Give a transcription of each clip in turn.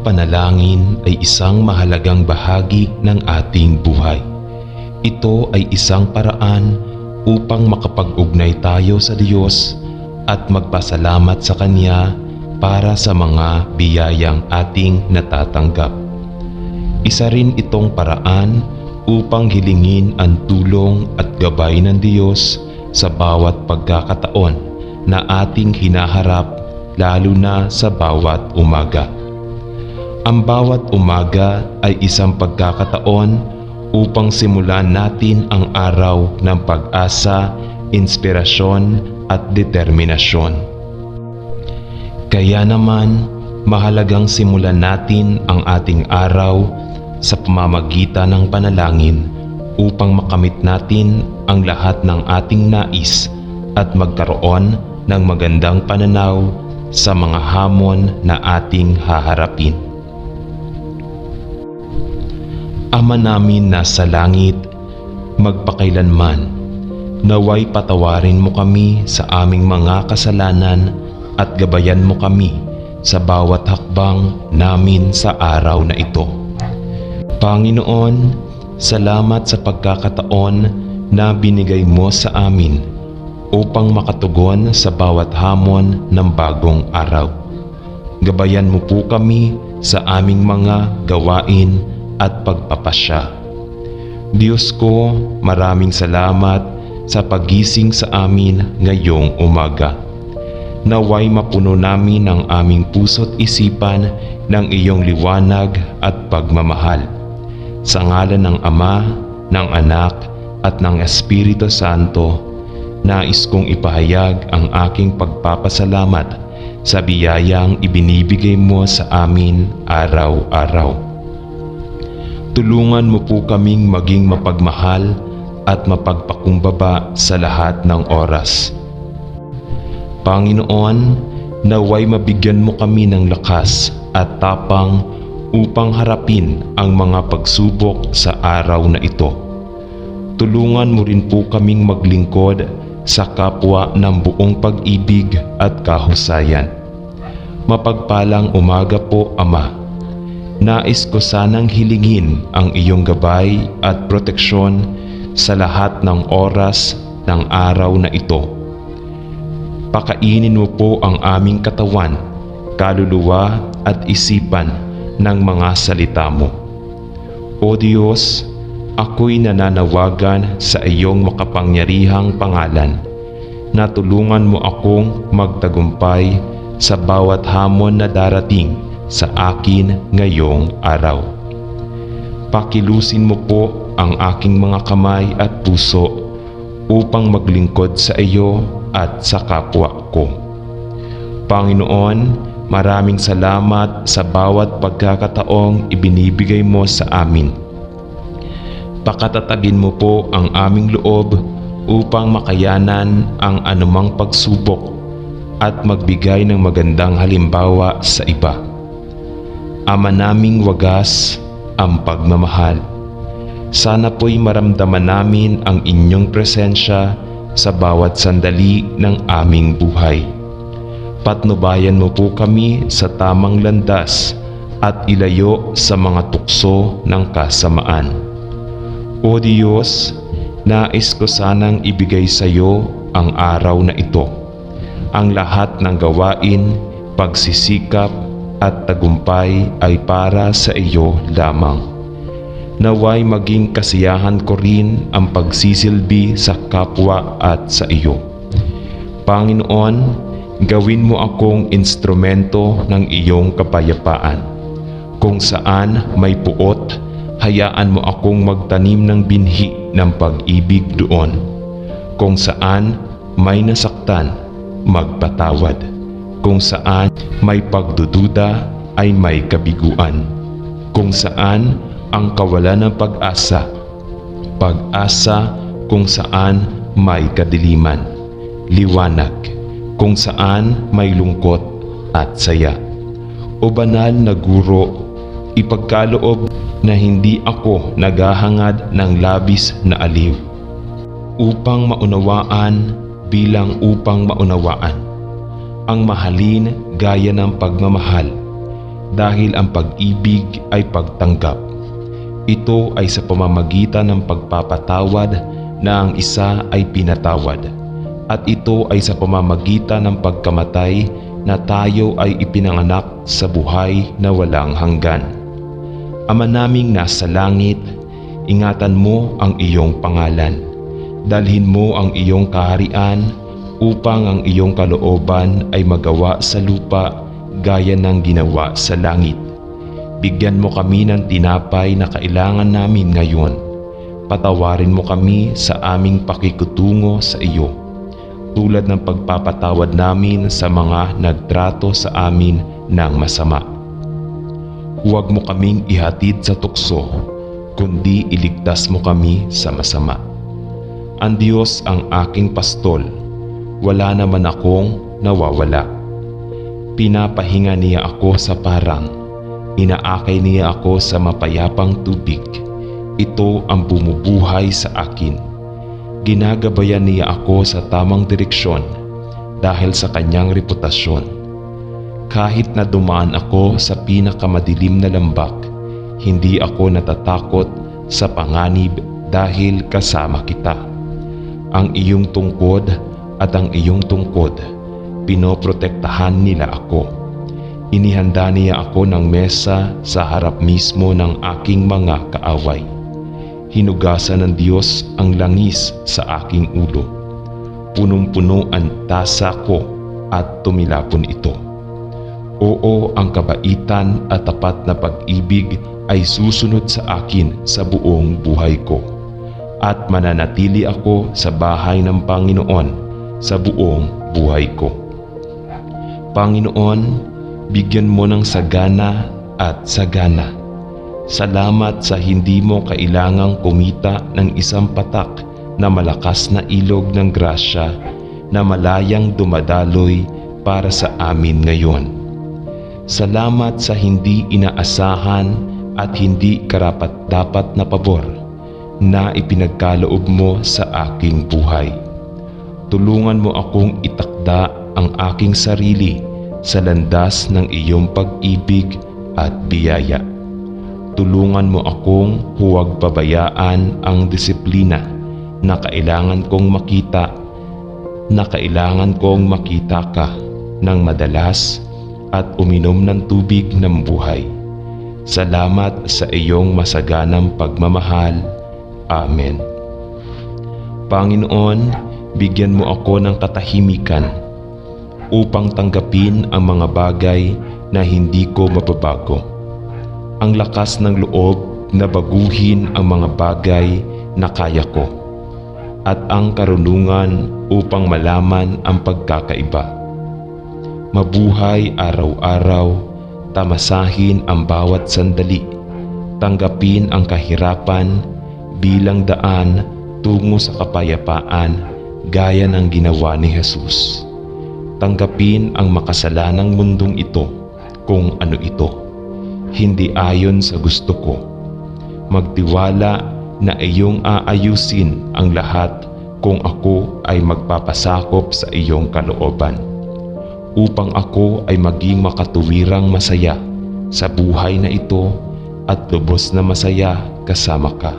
panalangin ay isang mahalagang bahagi ng ating buhay. Ito ay isang paraan upang makapag-ugnay tayo sa Diyos at magpasalamat sa Kanya para sa mga biyayang ating natatanggap. Isa rin itong paraan upang hilingin ang tulong at gabay ng Diyos sa bawat pagkakataon na ating hinaharap, lalo na sa bawat umaga. Ang bawat umaga ay isang pagkakataon upang simulan natin ang araw ng pag-asa, inspirasyon at determinasyon. Kaya naman, mahalagang simulan natin ang ating araw sa pamamagitan ng panalangin upang makamit natin ang lahat ng ating nais at magkaroon ng magandang pananaw sa mga hamon na ating haharapin. Ama namin na sa langit, magpakailanman, naway patawarin mo kami sa aming mga kasalanan at gabayan mo kami sa bawat hakbang namin sa araw na ito. Panginoon, salamat sa pagkakataon na binigay mo sa amin upang makatugon sa bawat hamon ng bagong araw. Gabayan mo po kami sa aming mga gawain at pagpapasya. Diyos ko, maraming salamat sa paggising sa amin ngayong umaga. Naway mapuno namin ang aming puso't isipan ng iyong liwanag at pagmamahal. Sa ngalan ng Ama, ng Anak, at ng Espiritu Santo, nais kong ipahayag ang aking pagpapasalamat sa biyayang ibinibigay mo sa amin araw-araw. Tulungan mo po kaming maging mapagmahal at mapagpakumbaba sa lahat ng oras. Panginoon, naway mabigyan mo kami ng lakas at tapang upang harapin ang mga pagsubok sa araw na ito. Tulungan mo rin po kaming maglingkod sa kapwa ng buong pag-ibig at kahusayan. Mapagpalang umaga po, Ama. Nais ko sanang hilingin ang iyong gabay at proteksyon sa lahat ng oras ng araw na ito. Pakainin mo po ang aming katawan, kaluluwa at isipan ng mga salita mo. O Diyos, ako'y nananawagan sa iyong makapangyarihang pangalan na tulungan mo akong magtagumpay sa bawat hamon na darating sa akin ngayong araw. Pakilusin mo po ang aking mga kamay at puso upang maglingkod sa iyo at sa kapwa ko. Panginoon, maraming salamat sa bawat pagkakataong ibinibigay mo sa amin. Pakatatagin mo po ang aming loob upang makayanan ang anumang pagsubok at magbigay ng magandang halimbawa sa iba. Ama naming wagas ang pagmamahal. Sana po'y maramdaman namin ang inyong presensya sa bawat sandali ng aming buhay. Patnubayan mo po kami sa tamang landas at ilayo sa mga tukso ng kasamaan. O Diyos, nais ko sanang ibigay sa iyo ang araw na ito. Ang lahat ng gawain, pagsisikap at tagumpay ay para sa iyo lamang. Naway maging kasiyahan ko rin ang pagsisilbi sa kapwa at sa iyo. Panginoon, gawin mo akong instrumento ng iyong kapayapaan. Kung saan may puot, hayaan mo akong magtanim ng binhi ng pag-ibig doon. Kung saan may nasaktan, magpatawad. Kung saan may pagdududa, ay may kabiguan. Kung saan ang kawalan ng pag-asa, pag-asa kung saan may kadiliman, liwanag kung saan may lungkot at saya. O banal na guro, ipagkaloob na hindi ako naghahangad ng labis na aliw upang maunawaan bilang upang maunawaan ang mahalin gaya ng pagmamahal dahil ang pag-ibig ay pagtanggap. Ito ay sa pamamagitan ng pagpapatawad na ang isa ay pinatawad, at ito ay sa pamamagitan ng pagkamatay na tayo ay ipinanganak sa buhay na walang hanggan. Ama naming nasa langit, ingatan mo ang iyong pangalan. Dalhin mo ang iyong kaharian upang ang iyong kalooban ay magawa sa lupa gaya ng ginawa sa langit. Bigyan mo kami ng tinapay na kailangan namin ngayon. Patawarin mo kami sa aming pakikutungo sa iyo, tulad ng pagpapatawad namin sa mga nagtrato sa amin ng masama. Huwag mo kaming ihatid sa tukso, kundi iligtas mo kami sa masama. Ang Diyos ang aking pastol, wala naman akong nawawala. Pinapahinga niya ako sa parang, inaakay niya ako sa mapayapang tubig. Ito ang bumubuhay sa akin. Ginagabayan niya ako sa tamang direksyon dahil sa kanyang reputasyon. Kahit na dumaan ako sa pinakamadilim na lambak, hindi ako natatakot sa panganib dahil kasama kita. Ang iyong tungkod at ang iyong tungkod, pinoprotektahan nila ako. Inihanda niya ako ng mesa sa harap mismo ng aking mga kaaway. Hinugasan ng Diyos ang langis sa aking ulo. Punong-puno ang tasa ko at tumilapon ito. Oo, ang kabaitan at tapat na pag-ibig ay susunod sa akin sa buong buhay ko. At mananatili ako sa bahay ng Panginoon sa buong buhay ko. Panginoon, bigyan mo ng sagana at sagana. Salamat sa hindi mo kailangang kumita ng isang patak na malakas na ilog ng grasya na malayang dumadaloy para sa amin ngayon. Salamat sa hindi inaasahan at hindi karapat-dapat na pabor na ipinagkaloob mo sa aking buhay. Tulungan mo akong itakda ang aking sarili sa landas ng iyong pag-ibig at biyaya. Tulungan mo akong huwag pabayaan ang disiplina na kailangan kong makita ka ng madalas at uminom ng tubig ng buhay. Salamat sa iyong masaganang pagmamahal. Amen. Panginoon, bigyan mo ako ng katahimikan upang tanggapin ang mga bagay na hindi ko mababago. Ang lakas ng loob na baguhin ang mga bagay na kaya ko, at ang karunungan upang malaman ang pagkakaiba. Mabuhay araw-araw, tamasahin ang bawat sandali, tanggapin ang kahirapan bilang daan tungo sa kapayapaan gaya ng ginawa ni Jesus. Tanggapin ang makasalanang mundong ito kung ano ito, hindi ayon sa gusto ko. Magtiwala na iyong aayusin ang lahat kung ako ay magpapasakop sa iyong kalooban, upang ako ay maging makatuwirang masaya sa buhay na ito at lubos na masaya kasama ka,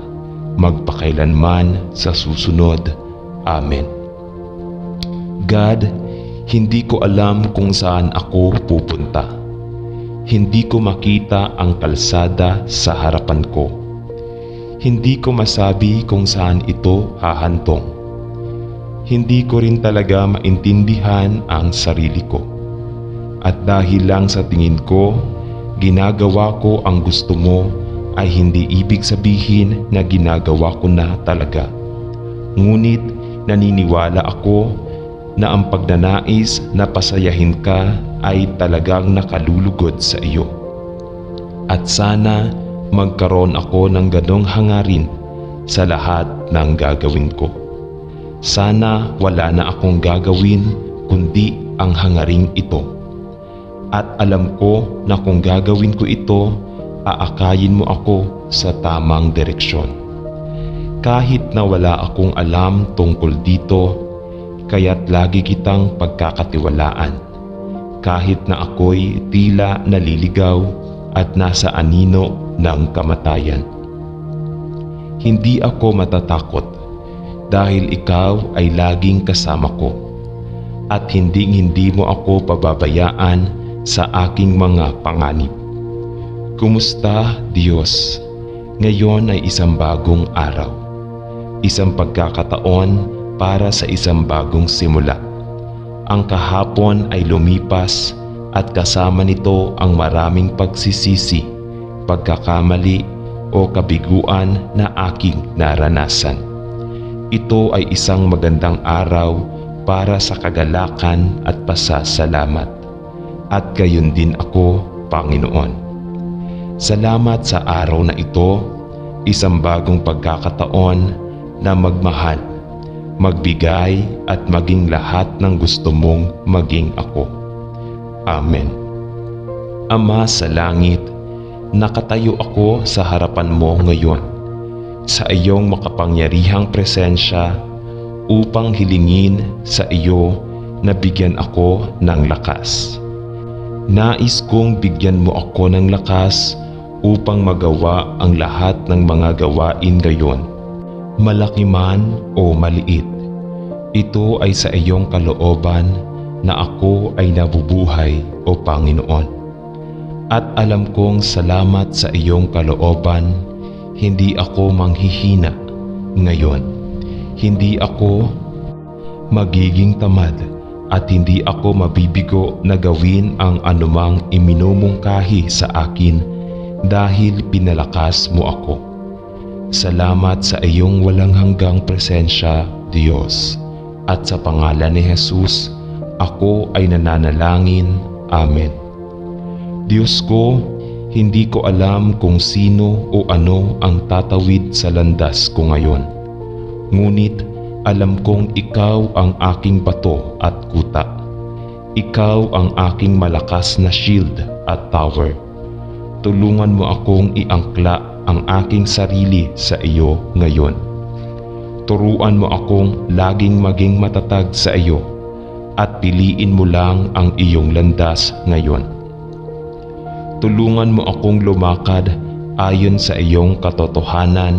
magpakailanman sa susunod. Amen. God, hindi ko alam kung saan ako pupunta. Hindi ko makita ang kalsada sa harapan ko. Hindi ko masabi kung saan ito hahantong. Hindi ko rin talaga maintindihan ang sarili ko. At dahil lang sa tingin ko, ginagawa ko ang gusto mo, ay hindi ibig sabihin na ginagawa ko na talaga. Ngunit naniniwala ako na ang pagnanais na pasayahin ka ay talagang nakalulugod sa iyo. At sana magkaroon ako ng ganong hangarin sa lahat ng gagawin ko. Sana wala na akong gagawin kundi ang hangaring ito. At alam ko na kung gagawin ko ito, aakayin mo ako sa tamang direksyon. Kahit na wala akong alam tungkol dito, kaya't lagi kitang pagkakatiwalaan. kahit na ako'y tila naliligaw at nasa anino ng kamatayan. Hindi ako matatakot dahil ikaw ay laging kasama ko at hindi mo ako pababayaan sa aking mga panganib. Kumusta, Diyos? Ngayon ay isang bagong araw, isang pagkakataon para sa isang bagong simula. Ang kahapon ay lumipas at kasama nito ang maraming pagsisisi, pagkakamali o kabiguan na aking naranasan. Ito ay isang magandang araw para sa kagalakan at pasasalamat. At gayon din ako, Panginoon. Salamat sa araw na ito, isang bagong pagkakataon na magmahal, magbigay at maging lahat ng gusto mong maging ako. Amen. Ama sa langit, nakatayo ako sa harapan mo ngayon, sa iyong makapangyarihang presensya upang hilingin sa iyo na bigyan ako ng lakas. Nais kong bigyan mo ako ng lakas upang magawa ang lahat ng mga gawain ngayon, malaki man o maliit. Ito ay sa iyong kalooban na ako ay nabubuhay, O Panginoon. At alam kong salamat sa iyong kalooban, hindi ako manghihina ngayon. Hindi ako magiging tamad at hindi ako mabibigo na gawin ang anumang iminumungkahi sa akin dahil pinalakas mo ako. Salamat sa iyong walang hanggang presensya, Diyos. At sa pangalan ni Jesus, ako ay nananalangin. Amen. Diyos ko, hindi ko alam kung sino o ano ang tatawid sa landas ko ngayon. Ngunit alam kong ikaw ang aking bato at kuta. Ikaw ang aking malakas na shield at tower. Tulungan mo akong iangkla ang aking sarili sa iyo ngayon. Turuan mo akong laging maging matatag sa iyo at piliin mo lang ang iyong landas ngayon. Tulungan mo akong lumakad ayon sa iyong katotohanan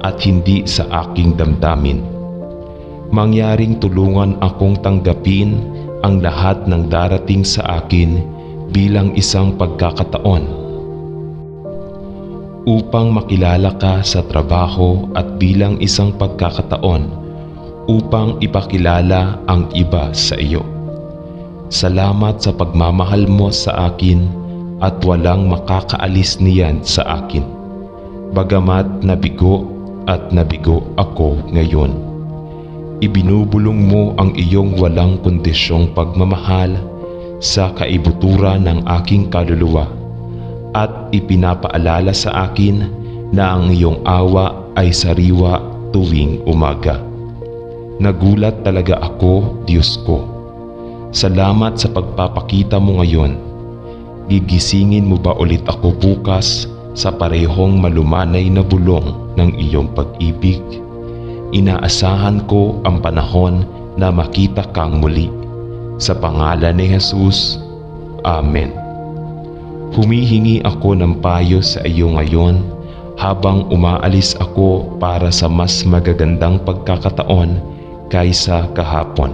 at hindi sa aking damdamin. Mangyaring tulungan akong tanggapin ang lahat ng darating sa akin bilang isang pagkakataon upang makilala ka sa trabaho at bilang isang pagkakataon upang ipakilala ang iba sa iyo. Salamat sa pagmamahal mo sa akin at walang makakaalis niyan sa akin. Bagamat nabigo at nabigo ako ngayon, ibinubulong mo ang iyong walang kondisyong pagmamahal sa kaibuturan ng aking kaluluwa at ipinapaalala sa akin na ang iyong awa ay sariwa tuwing umaga. Nagulat talaga ako, Diyos ko. Salamat sa pagpapakita mo ngayon. Gigisingin mo ba ulit ako bukas sa parehong malumanay na bulong ng iyong pag-ibig? Inaasahan ko ang panahon na makita kang muli. Sa pangalan ni Jesus, Amen. Humihingi ako ng payo sa iyo ngayon habang umaalis ako para sa mas magagandang pagkakataon kaysa kahapon.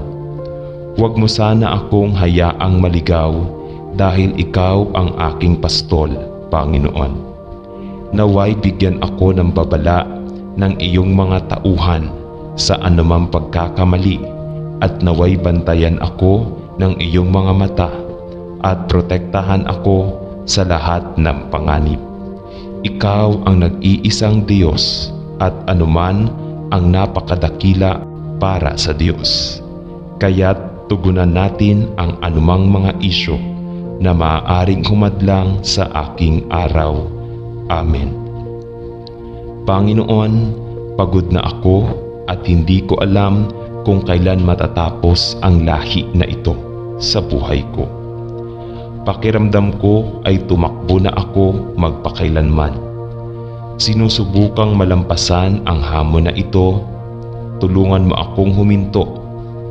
Huwag mo sana akong hayaang maligaw dahil ikaw ang aking pastol, Panginoon. Naway bigyan ako ng babala ng iyong mga tauhan sa anumang pagkakamali at naway bantayan ako ng iyong mga mata at protektahan ako sa lahat ng panganib. Ikaw ang nag-iisang Diyos at anuman ang napakadakila para sa Diyos. Kaya't tugunan natin ang anumang mga isyu na maaaring humadlang sa aking araw. Amen. Panginoon, pagod na ako at hindi ko alam kung kailan matatapos ang lahi na ito sa buhay ko. Pakiramdam ko ay tumakbo na ako magpakailanman. Sinusubukang malampasan ang hamon na ito. Tulungan mo akong huminto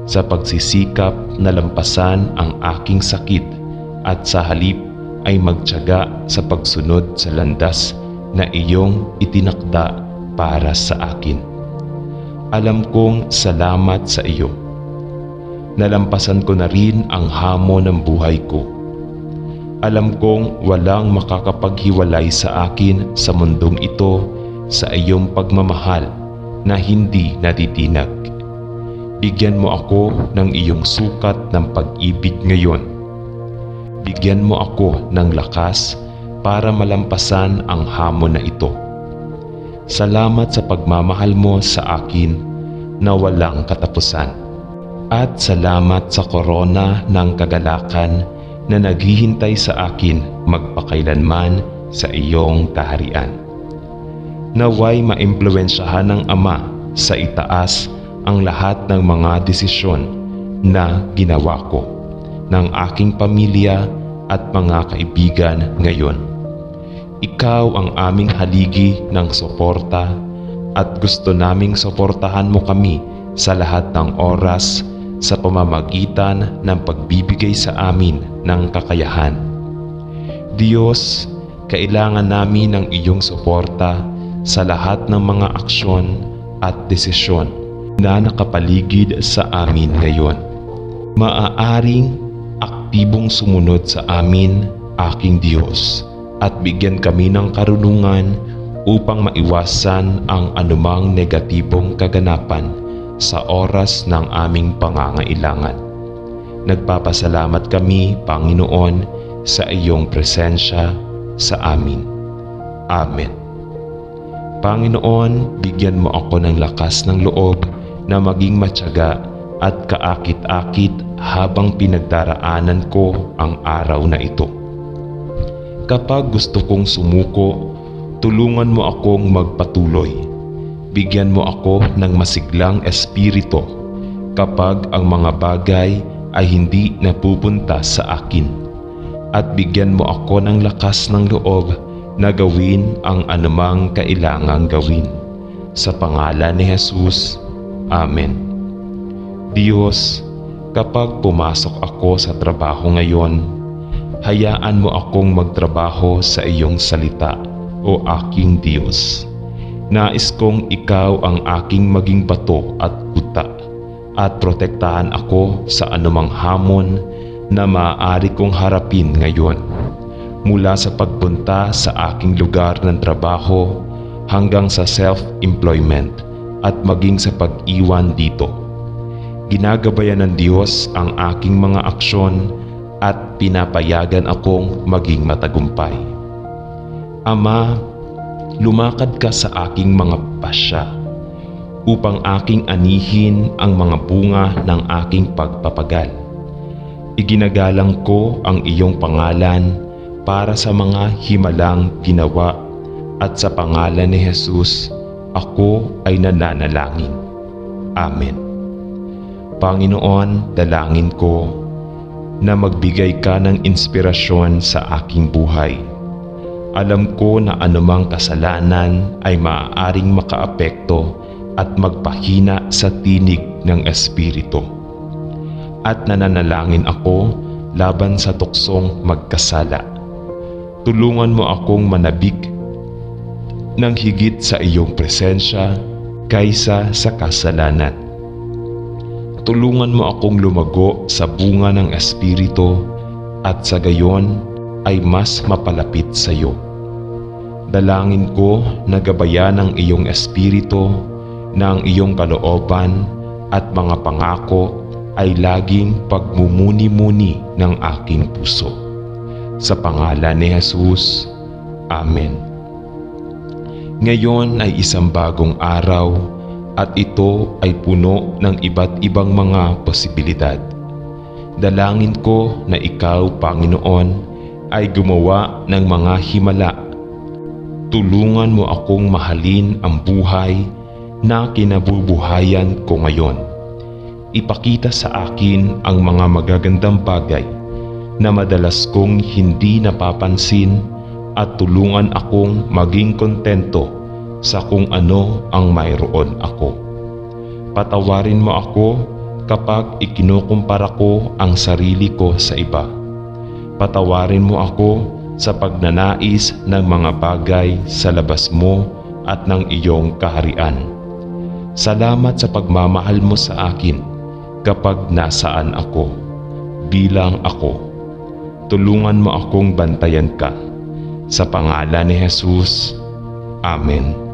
sa pagsisikap na lampasan ang aking sakit at sa halip ay magtiyaga sa pagsunod sa landas na iyong itinakda para sa akin. Alam kong salamat sa iyo. Nalampasan ko na rin ang hamon ng buhay ko. Alam kong walang makakapaghiwalay sa akin sa mundong ito sa iyong pagmamahal na hindi natitinag. Bigyan mo ako ng iyong sukat ng pag-ibig ngayon. Bigyan mo ako ng lakas para malampasan ang hamon na ito. Salamat sa pagmamahal mo sa akin na walang katapusan. At salamat sa korona ng kagalakan na naghihintay sa akin magpakailanman sa iyong kaharian. Naway maimpluwensyahan ng Ama sa itaas ang lahat ng mga desisyon na ginawa ko, ng aking pamilya at mga kaibigan ngayon. Ikaw ang aming haligi ng suporta at gusto naming suportahan mo kami sa lahat ng oras sa pamamagitan ng pagbibigay sa amin ng kakayahan. Diyos, kailangan namin ng iyong suporta sa lahat ng mga aksyon at desisyon na nakapaligid sa amin ngayon. Maaaring aktibong sumunod sa amin, aking Diyos, at bigyan kami ng karunungan upang maiwasan ang anumang negatibong kaganapan sa oras ng aming pangangailangan. Nagpapasalamat kami, Panginoon, sa iyong presensya sa amin. Amen. Panginoon, bigyan mo ako ng lakas ng loob na maging matyaga at kaakit-akit habang pinagdaraanan ko ang araw na ito. Kapag gusto kong sumuko, tulungan mo akong magpatuloy. Bigyan mo ako ng masiglang espiritu kapag ang mga bagay ay hindi napupunta sa akin. At bigyan mo ako ng lakas ng loob na gawin ang anumang kailangang gawin. Sa pangalan ni Jesus, Amen. Diyos, kapag pumasok ako sa trabaho ngayon, hayaan mo akong magtrabaho sa iyong salita, o aking Diyos. Nais kong ikaw ang aking maging bato at kuta at protektahan ako sa anumang hamon na maaari kong harapin ngayon, mula sa pagpunta sa aking lugar ng trabaho hanggang sa self-employment at maging sa pag-iwan dito. Ginagabayan ng Diyos ang aking mga aksyon at pinapayagan akong maging matagumpay. Ama, lumakad ka sa aking mga pasya upang aking anihin ang mga bunga ng aking pagpapagal. Iginagalang ko ang iyong pangalan para sa mga himalang ginawa at sa pangalan ni Jesus, ako ay nananalangin. Amen. Panginoon, dalangin ko na magbigay ka ng inspirasyon sa aking buhay. Alam ko na anumang kasalanan ay maaaring makaapekto at magpahina sa tinig ng Espiritu. At nananalangin ako laban sa tuksong magkasala. Tulungan mo akong manabik ng higit sa iyong presensya kaysa sa kasalanan. Tulungan mo akong lumago sa bunga ng Espiritu at sa gayon ay mas mapalapit sa iyo. Dalangin ko na gabayan ng iyong Espiritu na ang iyong kalooban at mga pangako ay laging pagmumuni-muni ng aking puso. Sa pangalan ni Jesus, Amen. Ngayon ay isang bagong araw at ito ay puno ng iba't ibang mga posibilidad. Dalangin ko na ikaw, Panginoon, ay gumawa ng mga himala. Tulungan mo akong mahalin ang buhay na kinabubuhayan ko ngayon. Ipakita sa akin ang mga magagandang bagay na madalas kong hindi napapansin at tulungan akong maging kontento sa kung ano ang mayroon ako. Patawarin mo ako kapag ikinukumpara ko ang sarili ko sa iba. Patawarin mo ako sa pagnanais ng mga bagay sa labas mo at ng iyong kaharian. Salamat sa pagmamahal mo sa akin kapag nasaan ako, bilang ako. Tulungan mo akong bantayan ka. Sa pangalan ni Jesus. Amen.